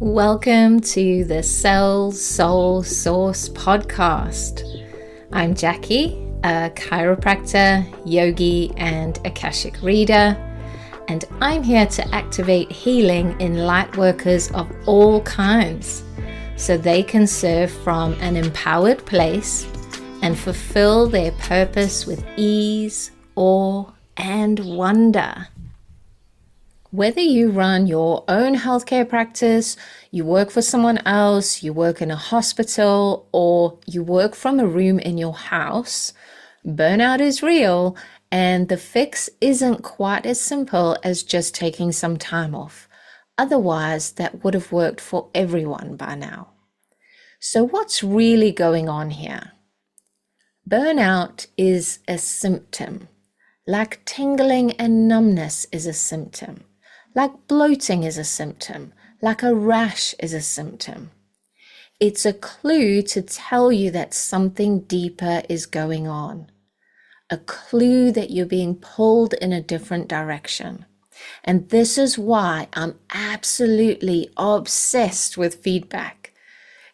Welcome to the Cell Soul Source podcast. I'm Jackie, a chiropractor, yogi, and Akashic reader, and I'm here to activate healing in light workers of all kinds so they can serve from an empowered place and fulfill their purpose with ease, awe, and wonder. Whether you run your own healthcare practice, you work for someone else, you work in a hospital, or you work from a room in your house, burnout is real, and the fix isn't quite as simple as just taking some time off. Otherwise, that would have worked for everyone by now. So what's really going on here? Burnout is a symptom, like tingling and numbness is a symptom. Like bloating is a symptom, like a rash is a symptom. It's a clue to tell you that something deeper is going on. A clue that you're being pulled in a different direction. And this is why I'm absolutely obsessed with feedback.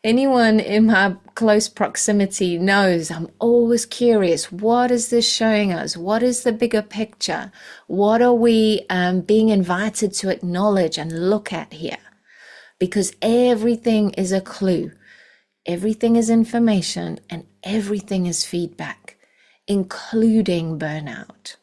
Anyone in my close proximity knows I'm always curious. What is this showing us? What is the bigger picture? What are we being invited to acknowledge and look at here? Because everything is a clue. Everything is information and everything is feedback, including burnout.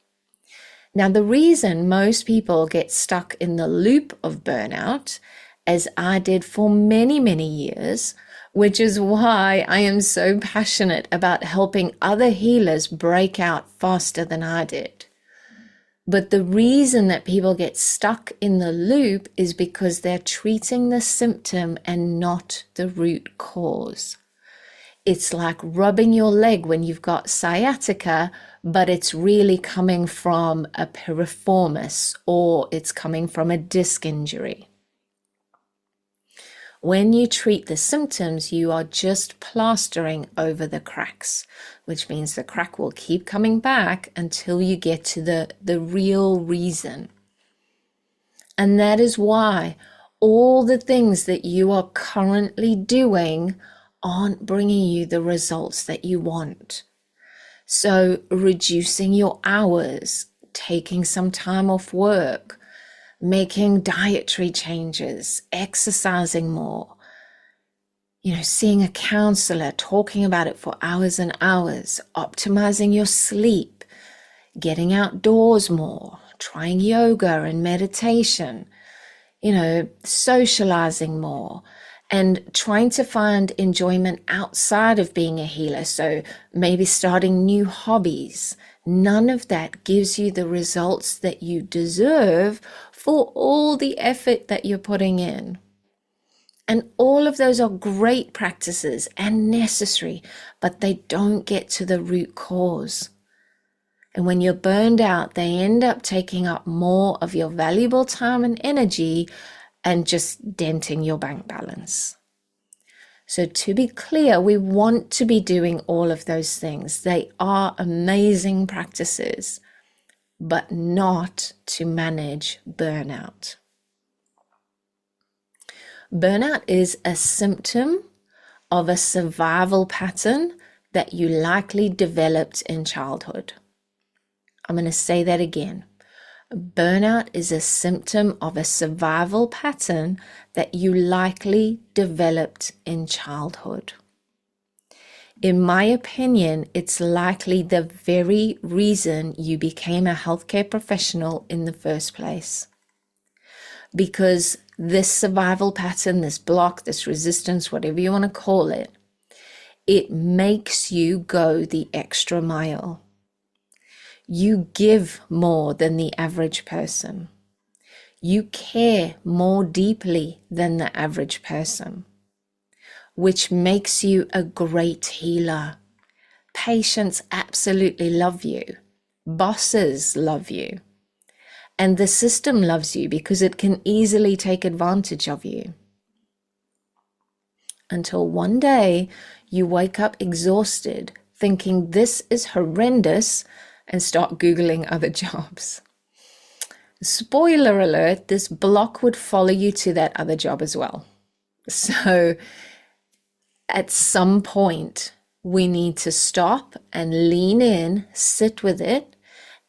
Now, the reason most people get stuck in the loop of burnout, as I did for many, many years, which is why I am so passionate about helping other healers break out faster than I did. But the reason that people get stuck in the loop is because they're treating the symptom and not the root cause. It's like rubbing your leg when you've got sciatica, but it's really coming from a piriformis or it's coming from a disc injury. When you treat the symptoms, you are just plastering over the cracks, which means the crack will keep coming back until you get to the real reason. And that is why all the things that you are currently doing aren't bringing you the results that you want. So reducing your hours, taking some time off work, making dietary changes, exercising more, seeing a counselor, talking about it for hours and hours, optimizing your sleep, getting outdoors more, trying yoga and meditation, socializing more, and trying to find enjoyment outside of being a healer. So maybe starting new hobbies. None of that gives you the results that you deserve for all the effort that you're putting in. And all of those are great practices and necessary, but they don't get to the root cause. And when you're burned out, they end up taking up more of your valuable time and energy and just denting your bank balance. So to be clear, we want to be doing all of those things. They are amazing practices, but not to manage burnout. Burnout is a symptom of a survival pattern that you likely developed in childhood. I'm going to say that again. Burnout is a symptom of a survival pattern that you likely developed in childhood. In my opinion, it's likely the very reason you became a healthcare professional in the first place. Because this survival pattern, this block, this resistance, whatever you want to call it, it makes you go the extra mile. You give more than the average person. You care more deeply than the average person, which makes you a great healer. Patients absolutely love you. Bosses love you. And the system loves you because it can easily take advantage of you. Until one day you wake up exhausted, thinking this is horrendous, and start Googling other jobs. Spoiler alert, this block would follow you to that other job as well. So at some point, we need to stop and lean in, sit with it,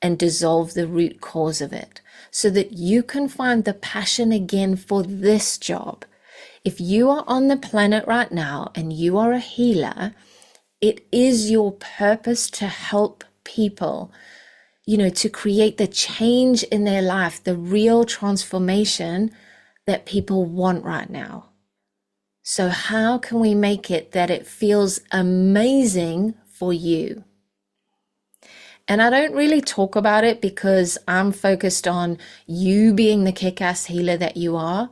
and dissolve the root cause of it so that you can find the passion again for this job. If you are on the planet right now and you are a healer, it is your purpose to help people, to create the change in their life, the real transformation that people want right now. So how can we make it that it feels amazing for you? And I don't really talk about it because I'm focused on you being the kick-ass healer that you are.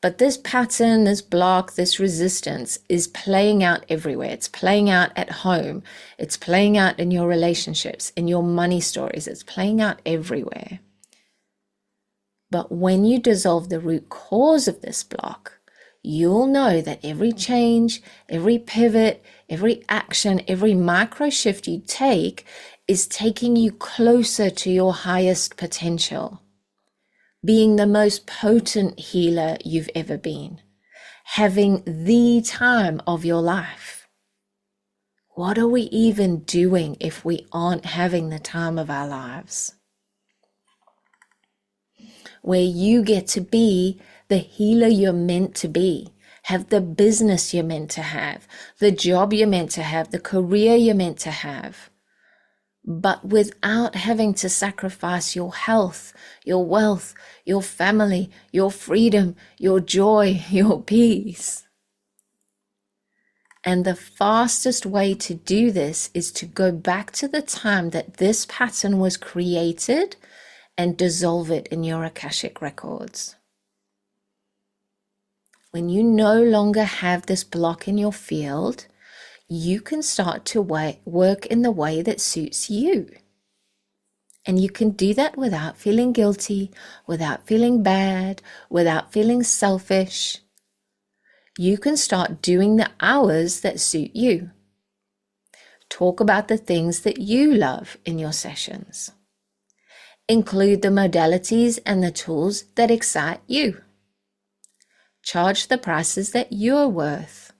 But this pattern, this block, this resistance is playing out everywhere. It's playing out at home. It's playing out in your relationships, in your money stories. It's playing out everywhere. But when you dissolve the root cause of this block, you'll know that every change, every pivot, every action, every micro shift you take is taking you closer to your highest potential, being the most potent healer you've ever been, having the time of your life. What are we even doing if we aren't having the time of our lives? Where you get to be the healer you're meant to be, have the business you're meant to have, the job you're meant to have, the career you're meant to have, but without having to sacrifice your health, your wealth, your family, your freedom, your joy, your peace. And the fastest way to do this is to go back to the time that this pattern was created and dissolve it in your Akashic records. When you no longer have this block in your field, you can start to work in the way that suits you. And you can do that without feeling guilty, without feeling bad, without feeling selfish. You can start doing the hours that suit you. Talk about the things that you love in your sessions. Include the modalities and the tools that excite you. Charge the prices that you're worth.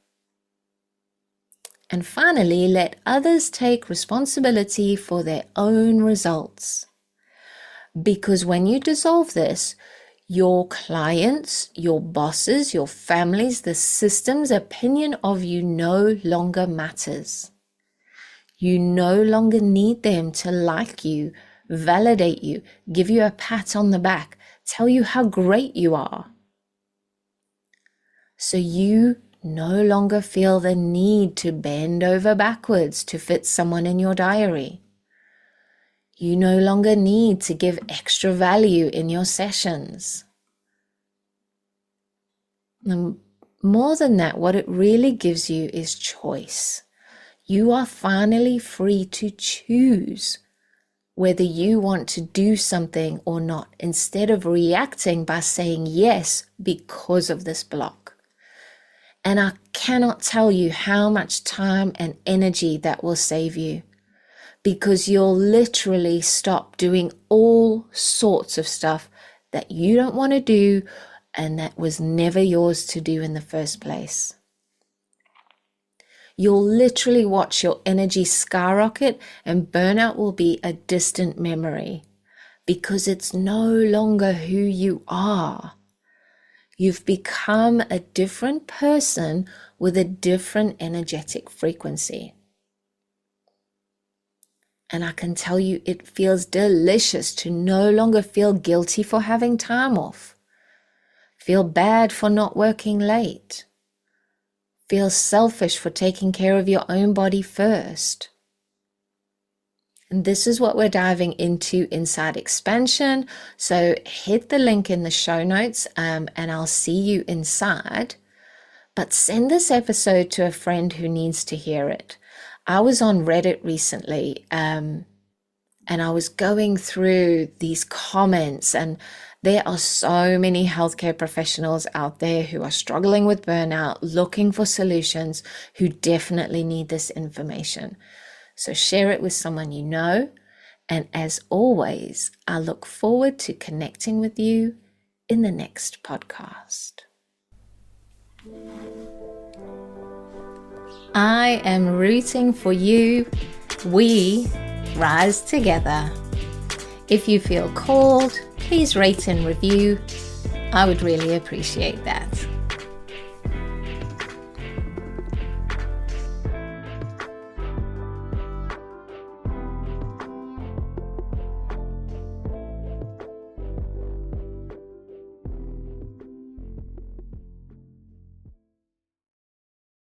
And finally, let others take responsibility for their own results. Because when you dissolve this, your clients, your bosses, your families, the system's opinion of you no longer matters. You no longer need them to like you, validate you, give you a pat on the back, tell you how great you are. So you no longer feel the need to bend over backwards to fit someone in your diary. You no longer need to give extra value in your sessions. And more than that, what it really gives you is choice. You are finally free to choose whether you want to do something or not, instead of reacting by saying yes because of this block. And I cannot tell you how much time and energy that will save you, because you'll literally stop doing all sorts of stuff that you don't want to do and that was never yours to do in the first place. You'll literally watch your energy skyrocket, and burnout will be a distant memory because it's no longer who you are. You've become a different person with a different energetic frequency. And I can tell you, it feels delicious to no longer feel guilty for having time off, feel bad for not working late, feel selfish for taking care of your own body first. And this is what we're diving into inside Expansion. So hit the link in the show notes and I'll see you inside. But send this episode to a friend who needs to hear it. I was on Reddit recently and I was going through these comments, and there are so many healthcare professionals out there who are struggling with burnout, looking for solutions, who definitely need this information. So share it with someone you know. And as always, I look forward to connecting with you in the next podcast. I am rooting for you. We rise together. If you feel called, please rate and review. I would really appreciate that.